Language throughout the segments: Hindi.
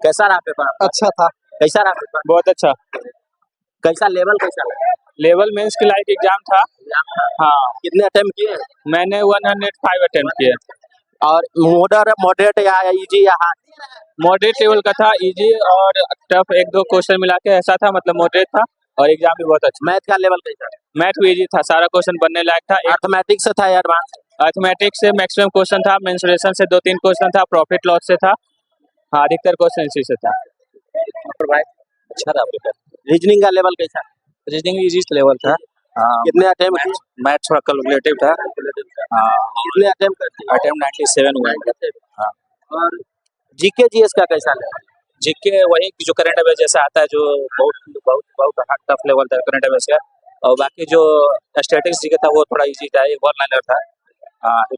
कैसा रहा पेपर आपका? अच्छा था। कैसा रहा पेपर? बहुत अच्छा। कैसा लेवल कैसा लगा? लेवल मेंस के लायक एग्जाम था। हाँ, कितने अटेम्प्ट किए? मैंने 105 अटेम्प्ट किए। और मॉडरेट या इजी या हार्ड? मॉडरेट लेवल का था, इजी और टफ एक दो क्वेश्चन मिला के ऐसा था, मतलब मॉडरेट था और एग्जाम भी बहुत अच्छा। मैथ का लेवल कैसा? मैथ भी इजी था, सारा क्वेश्चन बनने लायक था। अर्थमेटिक्स से था या एडवांस? अर्थमेटिक्स से मैक्सिमम क्वेश्चन था, मेंसुरेशन से 2-3 क्वेश्चन था, प्रॉफिट लॉस से था। हाँ, अधिकतर क्वेश्चन इसी से था। और भाई अच्छा रहा पेपर। रीजनिंग का लेवल कैसा? रीजनिंग इजी लेवल था। कितने अटेम्प्ट किए? मैथ थोड़ा कैलकुलेटिव था। कितने अटेम्प्ट करते हैं? अटेम्प्ट 97 हुआ है। हाँ। और जीके जीएस का कैसा लेवल? जीके वही जो करंट अफेयर जैसा आता है, जो बहुत बहुत बहुत टफ लेवल था करंट अफेयर्स का। और बाकी जो स्टैटिस्टिक्स जीके था वो थोड़ा इजी था, एक वन लाइनर था।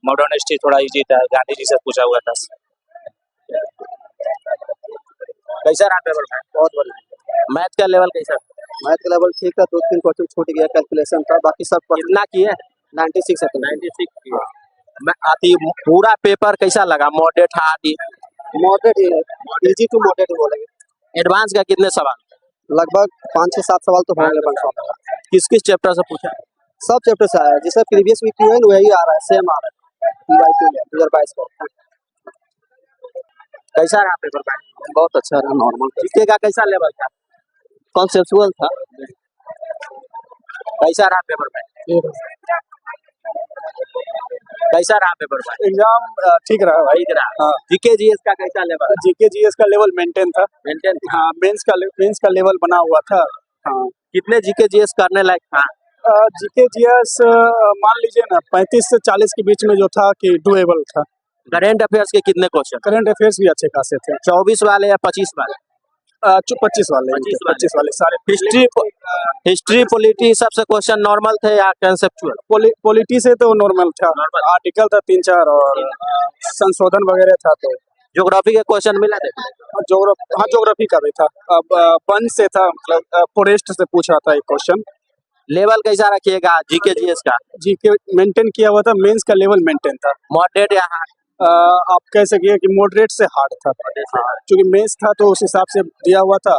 मॉडर्न हिस्ट्री थोड़ा इजी था, गांधी जी से पूछा हुआ था। कैसा रहा पेपर? बहुत बढ़िया। मैथ का लेवल कैसा? मैथ का लेवल ठीक था, 2-3 क्वेश्चन छूट गया, कैलकुलेशन था, बाकी सब कितना किए? 96 है। 96 किए। मैं आती पूरा पेपर कैसा लगा? Moderate hard? Moderate easy to moderate बोलेंगे। एडवांस का कितने सवाल? लगभग 5-6-7 सवाल तो होंगे। किस किस चैप्टर से पूछा? सब चैप्टर से आया है, जैसे प्रीवियस वीक है वही आ रहा है, सेम आ रहा है। 2022 को कैसा रहा पेपर? बहुत अच्छा रहा, नॉर्मल। जीके का कैसा लेवल था? कॉन्सेप्चुअल था। कैसा रहा पेपर? कैसा रहा पेपर? एग्जाम ठीक रहा भाई। ठीक रहा। हाँ। जीके जीएस का कैसा लेवल? जीके जीएस का लेवल मेंटेन था। मेंटेन? हाँ, मेंस का लेवल बना हुआ था। हाँ। कितने जीके जीएस करने लायक था? जीके जीएस मान लीजिए ना 35 से 40 के बीच में जो था कि डुएबल था। करंट अफेयर्स के कितने क्वेश्चन? करंट अफेयर्स भी अच्छे खासे थे। 24 वाले या 25 वाले? 25 वाले 25 वाले सारे। हिस्ट्री पॉलिटी सबसे क्वेश्चन नॉर्मल थे या कंसेप्चुअल? पॉलिटी से तो नॉर्मल था, आर्टिकल था 3-4 और संशोधन वगैरह था। तो ज्योग्राफी के क्वेश्चन मिला थे? ज्योग्राफी का भी था। अब वन से था, मतलब फॉरेस्ट से पूछ रहा था एक क्वेश्चन। लेवल कैसा रखिएगा जीके जीएस का? जीके मेंटेन किया हुआ था, मेंस का लेवल मेंटेन था। मॉडरेट या हार्ड? आप कह सकिए कि मॉडरेट से हार्ड था। क्योंकि मेंस था तो उस हिसाब से दिया हुआ था।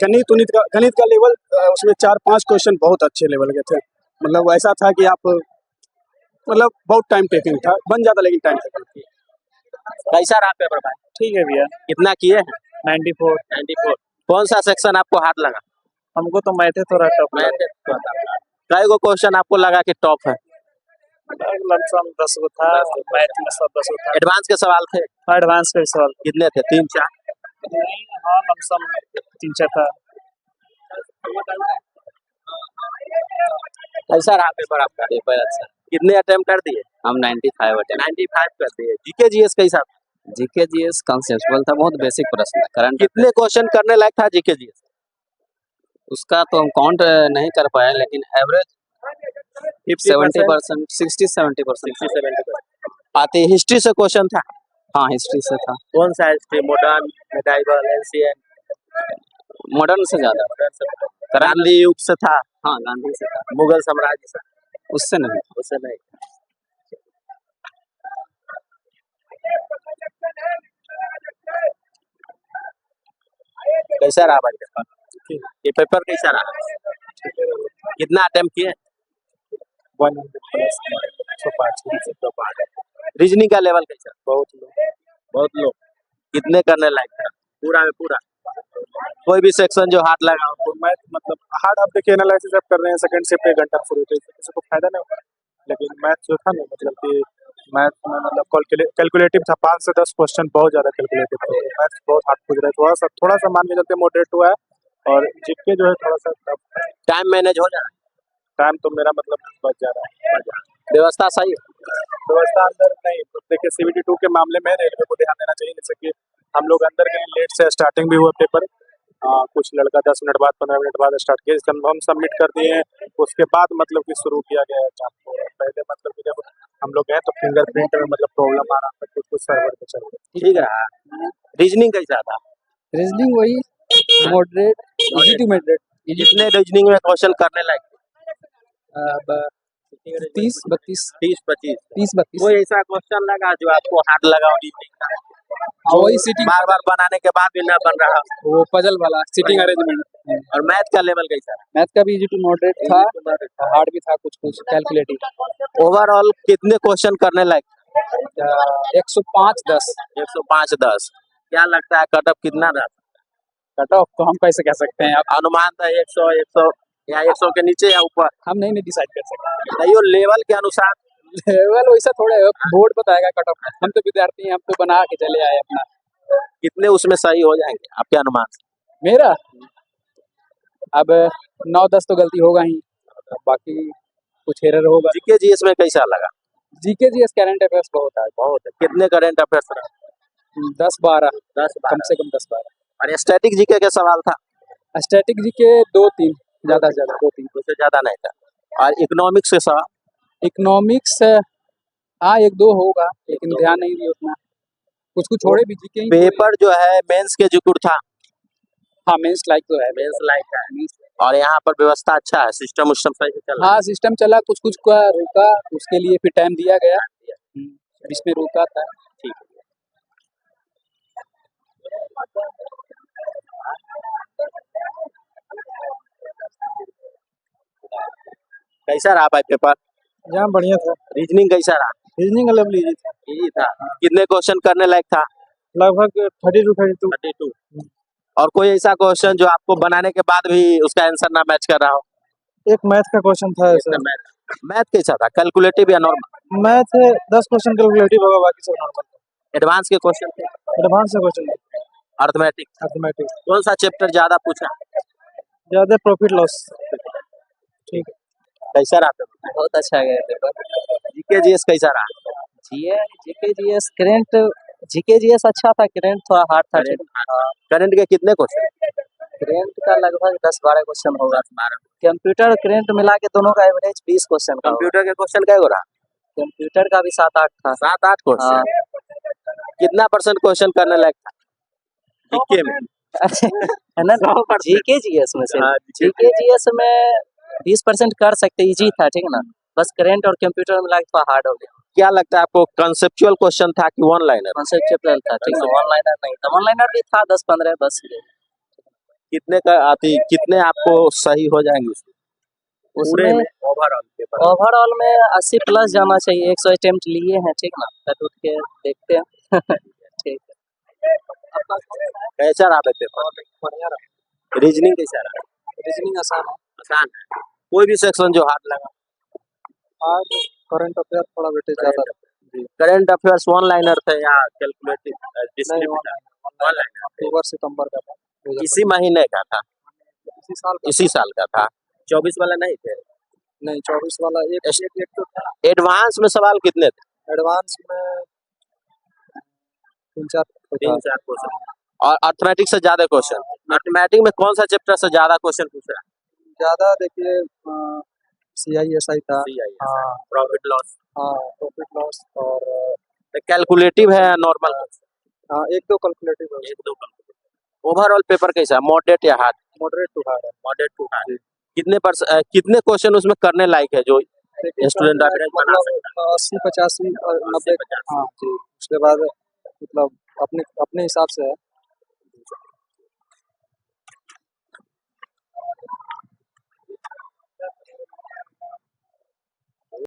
गणित का लेवल उसमें 4-5 क्वेश्चन बहुत अच्छे लेवल के थे। मतलब ऐसा था कि आप मतलब बहुत टाइम टेकिंग था, बन जाता लेकिन टाइम टेकिंग। कैसा रहा पेपर भाई? ठीक है भैया। कितना किए हैं? 94। कौन सा सेक्शन आपको हार्ड लगा? हमको तो मैथ थोड़ा टफ मैथ। कई गो क्वेश्चन आपको लगा कि टॉप है? लमसम 10 गो था, मैथ में सब 10 गो था। एडवांस के सवाल थे? एडवांस के सवाल कितने थे? 3-4? हाँ, लमसम 3-4 था। कैसा रहा पेपर आपका? पेपर अच्छा। कितने अटेम्प्ट कर दिए? हम 95 अटेम्प्ट। 95 कर दिए। जीके जीएस कैसा? जीके जीएस कॉन्सेप्चुअल था, बहुत बेसिक प्रश्न। करंट कितने क्वेश्चन करने लायक था जीके जीएस? उसका तो हम काउंट नहीं कर पाए, लेकिन एवरेज 70%, 60-70%। आती हिस्ट्री से क्वेश्चन था? हाँ, हिस्ट्री से था। कौन सा history? Modern, medieval, ancient? Modern से ज्यादा। गांधी युग से था? हाँ, गांधी से था। मुगल साम्राज्य से? उससे नहीं। उससे नहीं। कैसा रहा भाई? ये पेपर कैसा रहा? कितना अटेम्प्ट किए? 105। रीजनिंग का लेवल कैसा? बहुत लो। कितने करने लायक था? पूरा में पूरा? कोई भी सेक्शन जो हाथ लगा हो? मैथ मतलब हार्ड आप देखिए, एनालिसिस आप कर रहे हैं, सेकंड शिफ्ट 1 घंटा शुरू होती है, किसी को फायदा नहीं होगा। लेकिन मैथ जो था ना, मतलब कि मैथ में मतलब कैलकुलेटिव था, 5 से 10 क्वेश्चन बहुत ज़्यादा कैलकुलेटिव थे। मैथ बहुत हार्ड पूछ रहे, थोड़ा सा मान के चलते मॉडरेट हुआ है। और जीके जो है थोड़ा सा टफ। टाइम मैनेज हो जाए? टाइम तो मेरा मतलब बच जा रहा है। व्यवस्था सही है? व्यवस्था अंदर नहीं, देखिए CBT 2 के मामले में रेलवे को ध्यान देना चाहिए। जैसे कि हम लोग अंदर गए लेट से, स्टार्टिंग भी हुआ पेपर। कुछ लड़का 10 मिनट बाद, 15 मिनट बाद स्टार्ट किया, हम सबमिट कर दिए। उसके बाद मतलब कि शुरू किया गया एग्जाम को। पहले मतलब कि जब हम लोग गए तो फिंगरप्रिंट में मतलब प्रॉब्लम आ रहा था, कुछ सर्वर पे चल रहा। ठीक है। रीजनिंग कैसा था? रीजनिंग वही मॉडरेट, इजी टू मॉडरेट। जितने रीजनिंग में क्वेश्चन करने लायक? 30-32। 30-25? 30-32। कोई ऐसा क्वेश्चन लगा जो आपको हार्ड लगा रीजनिंग का? वही सीटिंग बार बार बनाने के बाद भी ना बन रहा, वो पजल वाला सीटिंग अरेंजमेंट। और मैथ का लेवल कैसा है? मैथ का भी इजी टू मॉडरेट था, हार्ड भी था, कुछ कुछ कैलकुलेटिव। ओवरऑल कितने क्वेश्चन करने लायक? 105-10 105-10। क्या लगता है कट ऑफ कितना रहा? कट ऑफ तो हम कैसे कह सकते हैं, आप अनुमान था 100 या 100 के नीचे या ऊपर? हम नहीं डिसाइड कर सकते। नहीं, वो लेवल के अनुसार लेवल वैसा थोड़ा बोर्ड बताएगा कट ऑफ, हम तो विद्यार्थी हैं, हम तो बना के चले आए अपना। कितने उसमें सही हो जाएंगे आपके अनुमान से? मेरा अब 9-10 तो गलती होगा ही, बाकी कुछ एरर होगा। जीके जीएस में कैसा लगा? जीके जीएस करंट अफेयर्स बहुत है, बहुत है। कितने करंट अफेयर्स रहा? 10-12 10 कम से कम 10-12। और स्टैटिक जीके का सवाल था? स्टैटिक जीके 2-3 ज्यादा से ज्यादा 2-3, उससे ज्यादा नहीं था। और इकोनॉमिक्स के सवाल? इकोनॉमिक्स हाँ 1-2 होगा, लेकिन ध्यान नहीं दिया उतना, कुछ कुछ छोड़े भी जीके ही। पेपर जो है मेंस के जुकुर था? हाँ मेंस लाइक तो है, मेंस लाइक है। और यहाँ पर व्यवस्था अच्छा है, सिस्टम उस्टम सही से चल रहा है? हाँ सिस्टम चला, कुछ कुछ का रुका, उसके लिए फिर टाइम दिया गया, बीच में रुका था। ठीक है। कैसा रहा भाई पेपर? यहाँ बढ़िया था। रीजनिंग कैसा रहा? रीजनिंग का लेवल इजी था, इजी था। कितने क्वेश्चन करने लायक था? लगभग 30-32। 32। और कोई ऐसा क्वेश्चन जो आपको बनाने के बाद भी उसका आंसर ना मैच कर रहा हो? एक मैथ का क्वेश्चन था ऐसा। मैथ कैसा था? कैलकुलेटिव या नॉर्मल? मैथ 10 क्वेश्चन कैलकुलेटिव होगा, बाकी सब नॉर्मल। एडवांस के क्वेश्चन थे? एडवांस का क्वेश्चन अर्थमेटिक? मैथमेटिक्स कौन सा चैप्टर ज्यादा पूछा? ज्यादा प्रॉफिट लॉस। ठीक है। कैसा रहा पेपर? बहुत अच्छा गया पेपर। जीके जीएस कैसा रहा? GK GS current, GK GS अच्छा था, करंट थोड़ा हार्ड था। करंट के कितने क्वेश्चन? करंट का लगभग 10-12 क्वेश्चन होगा। कंप्यूटर और करंट मिला के दोनों का एवरेज 20 क्वेश्चन का होगा। कंप्यूटर के क्वेश्चन क्या हो रहा? कंप्यूटर का भी 7-8 था। 7-8 क्वेश्चन? कितना परसेंट क्वेश्चन करने लायक था जीके में? है ना, जीके जीएस में से जीके जीएस में 20% कर सकते, इजी था, ठीक है ना, बस करंट और कंप्यूटर मिला के थोड़ा हार्ड हो गया। क्या लगता है आपको, कंसेप्चुअल क्वेश्चन था कि वन लाइनर? कॉन्सेप्चुअल था, ठीक है, वन लाइनर नहीं था, वन लाइनर भी था 10-15 बस। कितने का आती, कितने आपको सही हो जाएंगे पूरे उसमें में? ओवरऑल पेपर ओवरऑल में 80 प्लस जाना चाहिए, 100 अटेम्प्ट लिए हैं, ठीक ना, कट उठ के देखते हैं। ठीक है। कैसा रहा पेपर? बढ़िया रहा। रीजनिंग कैसा रहा? रीजनिंग आसान है। आसान है। कोई भी सेक्शन जो हाथ लगा? आज करंट अफेयर थोड़ा वेटेज ज्यादा था। करंट अफेयर्स वन लाइनर थे या कैलकुलेटिव? नहीं, वन लाइनर अक्टूबर सितंबर का था। इसी महीने का था? इसी साल का। इसी साल का था। 24 वाला नहीं थे? नहीं, 24 वाला एक तो था। एडवांस में सवाल कितने थे? एडवांस में 3-4 3-4 क्वेश्चन। और अर्थमेटिक से ज्यादा क्वेश्चन? मैथमेटिक्स में कौन सा चैप्टर से ज्यादा क्वेश्चन पूछा? ज्यादा देखिए CISI था। हाँ, प्रॉफिट लॉस। हाँ, प्रॉफिट लॉस और कैलकुलेटिव है या नॉर्मल? हाँ, 1-2 कैलकुलेटिव है। 1-2 ओवरऑल पेपर कैसा? मॉडरेट या हार्ड? मॉडरेट टू हार्ड है। Moderate to hard. कितने क्वेश्चन उसमें करने लायक है जो स्टूडेंट एवरेज बना सकता है? 80-85 और 90। हाँ जी, उसके बाद मतलब अपने हिसाब से है।